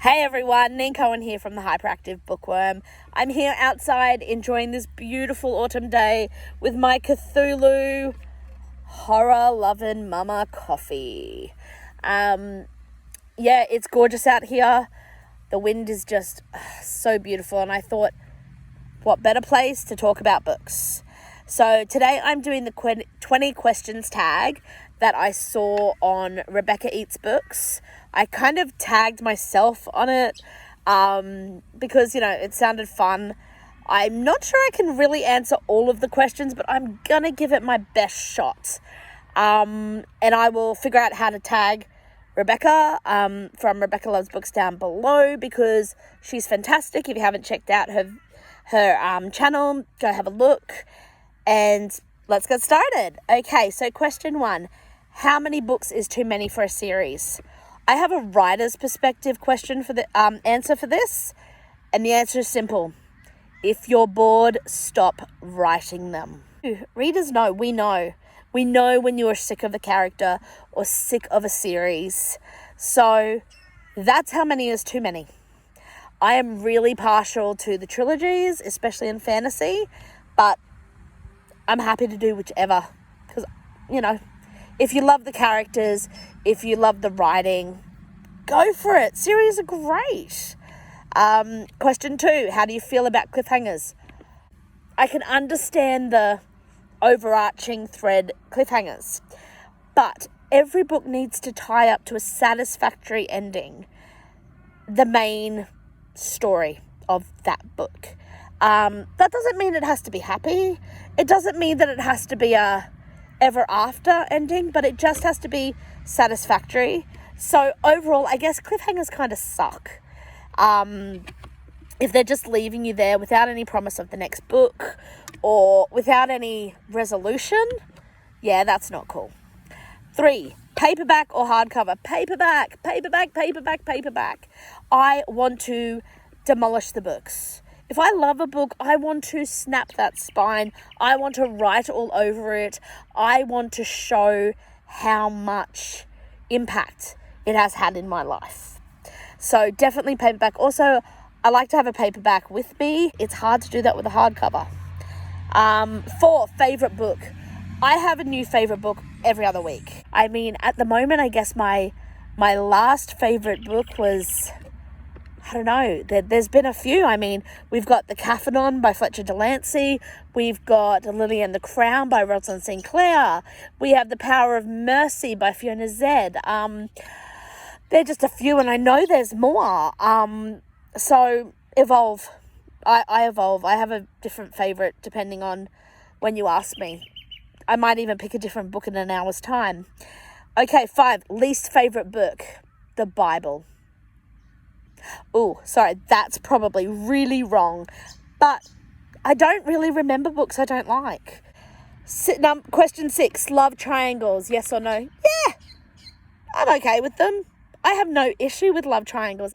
Hey everyone, Neen here from the Hyperactive Bookworm. I'm here outside enjoying this beautiful autumn day with my Cthulhu horror-loving mama coffee. It's gorgeous out here. The wind is just so beautiful, and I thought, what better place to talk about books? So today I'm doing the 20 questions tag that I saw on Rebecca Eats Books. I kind of tagged myself on it because, it sounded fun. I'm not sure I can really answer all of the questions, but I'm going to give it my best shot. And I will figure out how to tag Rebecca from Rebecca Loves Books down below because she's fantastic. If you haven't checked out her channel, go have a look. And let's get started. Okay, so question 1. How many books is too many for a series? I have a writer's perspective question for the answer for this, and the answer is simple. If you're bored, stop writing them. Readers know, we know. We know when you are sick of a character or sick of a series. So that's how many is too many. I am really partial to the trilogies, especially in fantasy, but I'm happy to do whichever because, if you love the characters, if you love the writing, go for it. Series are great. Question 2, how do you feel about cliffhangers? I can understand the overarching thread cliffhangers, but every book needs to tie up to a satisfactory ending, the main story of that book. That doesn't mean it has to be happy. It doesn't mean that it has to be a ever after ending, but it just has to be satisfactory. So overall, I guess cliffhangers kind of suck. If they're just leaving you there without any promise of the next book or without any resolution, that's not cool. 3, paperback or hardcover? Paperback. I want to demolish the books. If I love a book, I want to snap that spine. I want to write all over it. I want to show how much impact it has had in my life. So definitely paperback. Also, I like to have a paperback with me. It's hard to do that with a hardcover. 4, favorite book. I have a new favorite book every other week. I mean, at the moment, I guess my last favorite book was, I don't know, there's been a few. I mean, we've got The Caphanon by Fletcher Delancey. We've got Lily and the Crown by Rosalind St. Clair. We have The Power of Mercy by Fiona Zed. They're just a few, and I know there's more. So evolve. I evolve. I have a different favorite depending on when you ask me. I might even pick a different book in an hour's time. Okay, 5, least favorite book, the Bible. Oh, sorry, that's probably really wrong, but I don't really remember books I don't like. Question 6, love triangles, yes or no? Yeah, I'm okay with them. I have no issue with love triangles.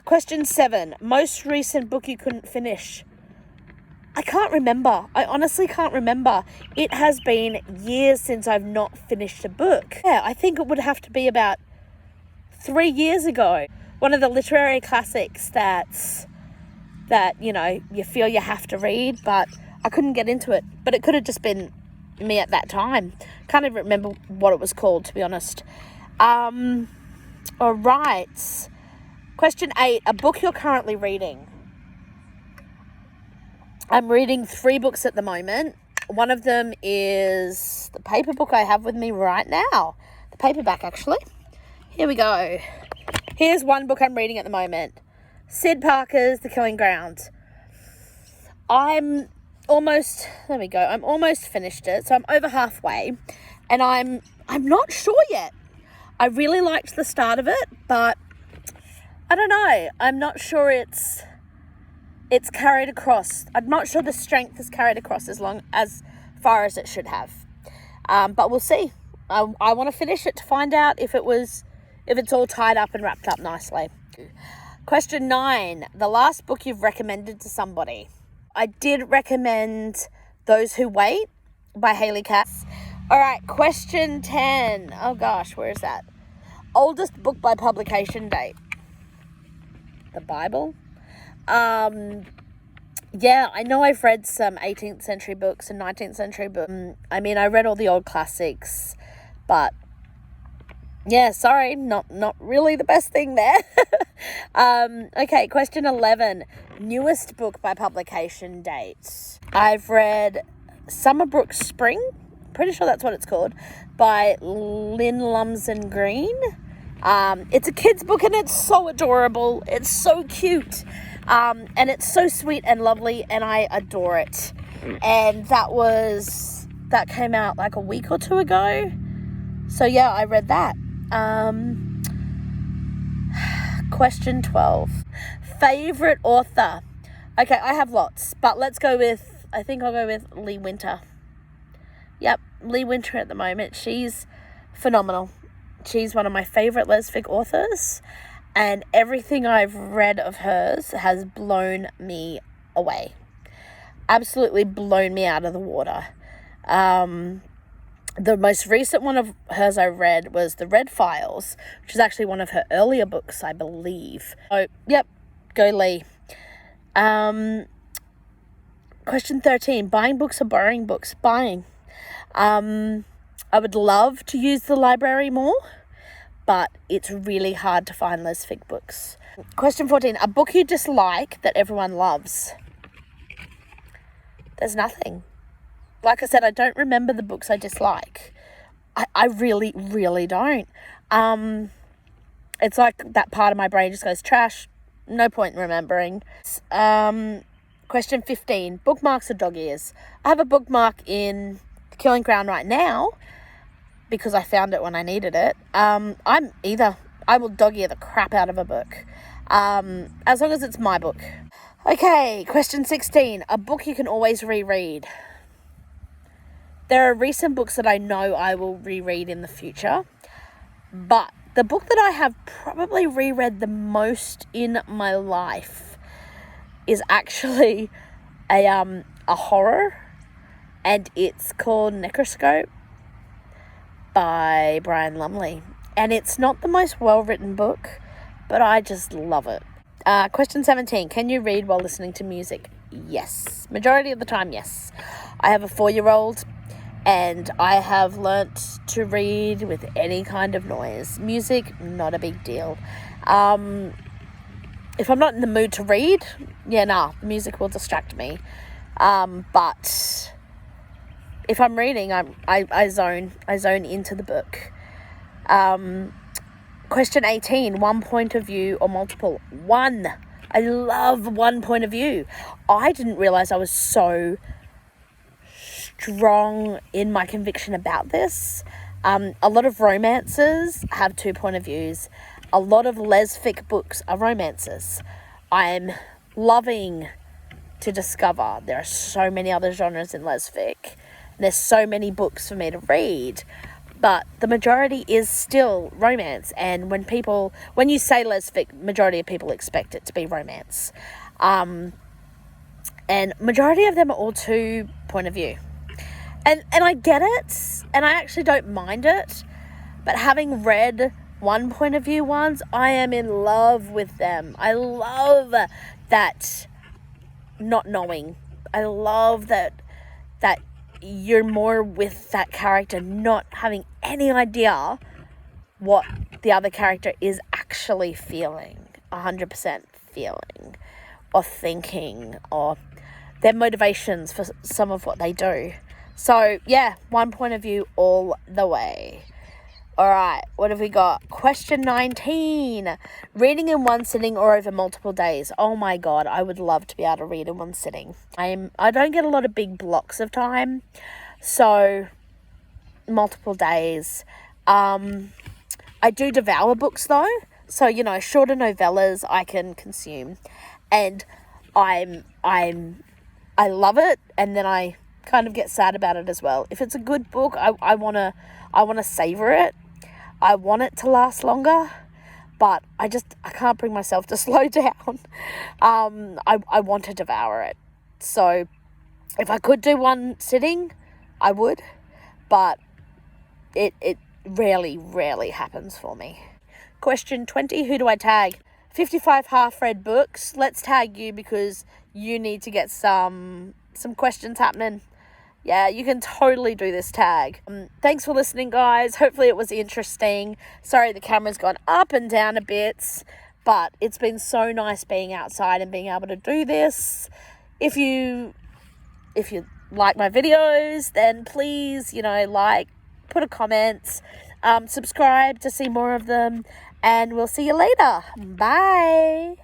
Question 7, most recent book you couldn't finish? I can't remember. I honestly can't remember. It has been years since I've not finished a book. Yeah, I think it would have to be about 3 years ago. One of the literary classics that you feel you have to read, but I couldn't get into it. But it could have just been me at that time. Can't even remember what it was called, to be honest. All right. Question 8, a book you're currently reading. I'm reading 3 books at the moment. One of them is the paper book I have with me right now. The paperback, actually. Here we go. Here's one book I'm reading at the moment. Sid Parker's The Killing Ground. I'm almost finished it. So I'm over halfway. And I'm not sure yet. I really liked the start of it, but I don't know. I'm not sure it's carried across. I'm not sure the strength is carried across as far as it should have. But we'll see. I want to finish it to find out if it's all tied up and wrapped up nicely. Question 9, the last book you've recommended to somebody. I did recommend Those Who Wait by Haley Katz. All right, question 10. Oh gosh, where is that? Oldest book by publication date. the Bible. Yeah, I know I've read some 18th century books and 19th century books. I mean, I read all the old classics, but yeah, sorry, not really the best thing there. Okay, question 11. Newest book by publication date. I've read Summerbrook Spring, pretty sure that's what it's called, by Lynn Lumsden Green. It's a kid's book and it's so adorable. It's so cute. And it's so sweet and lovely and I adore it. And that came out like a week or two ago. So yeah, I read that. Question 12. Favorite author. Okay, I have lots, but let's go with, I think I'll go with Lee Winter. Yep, Lee Winter at the moment. She's phenomenal. She's one of my favorite lesfic authors, and everything I've read of hers has blown me away. Absolutely blown me out of the water. The most recent one of hers I read was The Red Files, which is actually one of her earlier books, I believe. So, yep, go Lee. Question 13. Buying books or borrowing books? Buying. I would love to use the library more, but it's really hard to find lesfic books. Question 14. A book you dislike that everyone loves? There's nothing. Like I said, I don't remember the books I dislike. I really, really don't. It's like that part of my brain just goes, trash, no point in remembering. Question 15, bookmarks or dog ears? I have a bookmark in the Killing Ground right now because I found it when I needed it. I'm either. I will dog ear the crap out of a book, as long as it's my book. Okay, question 16, a book you can always reread. There are recent books that I know I will reread in the future, but the book that I have probably reread the most in my life is actually a horror, and it's called Necroscope by Brian Lumley. And it's not the most well-written book, but I just love it. Question 17, can you read while listening to music? Yes. Majority of the time, yes. I have a 4-year-old, and I have learnt to read with any kind of noise. Music, not a big deal. If I'm not in the mood to read, the music will distract me. But if I'm reading, I zone into the book. Question 18, one point of view or multiple? One. I love one point of view. I didn't realise I was so strong in my conviction about this. A lot of romances have 2 point of views. A lot of lesfic books are romances. I'm loving to discover there are so many other genres in lesfic. There's so many books for me to read, but the majority is still romance. And when you say lesfic, majority of people expect it to be romance. And majority of them are all 2 point of view. And I get it, and I actually don't mind it, but having read 1 point of view ones, I am in love with them. I love that not knowing. I love that you're more with that character, not having any idea what the other character is actually feeling, 100% feeling, or thinking, or their motivations for some of what they do. So, yeah, 1 point of view all the way. All right, what have we got? Question 19. Reading in one sitting or over multiple days. Oh, my God, I would love to be able to read in one sitting. I don't get a lot of big blocks of time, so multiple days. I do devour books, though. So, shorter novellas I can consume. And I love it, and then I kind of get sad about it as well. If it's a good book, I want to savor it. I want it to last longer, but I can't bring myself to slow down. I want to devour it. So if I could do one sitting, I would, but it rarely happens for me. Question 20, who do I tag? 55 half-read books. Let's tag you because you need to get some questions happening. Yeah, you can totally do this tag. Thanks for listening, guys. Hopefully it was interesting. Sorry the camera's gone up and down a bit, but it's been so nice being outside and being able to do this. If you like my videos, then please, put a comment, subscribe to see more of them, and we'll see you later. Bye.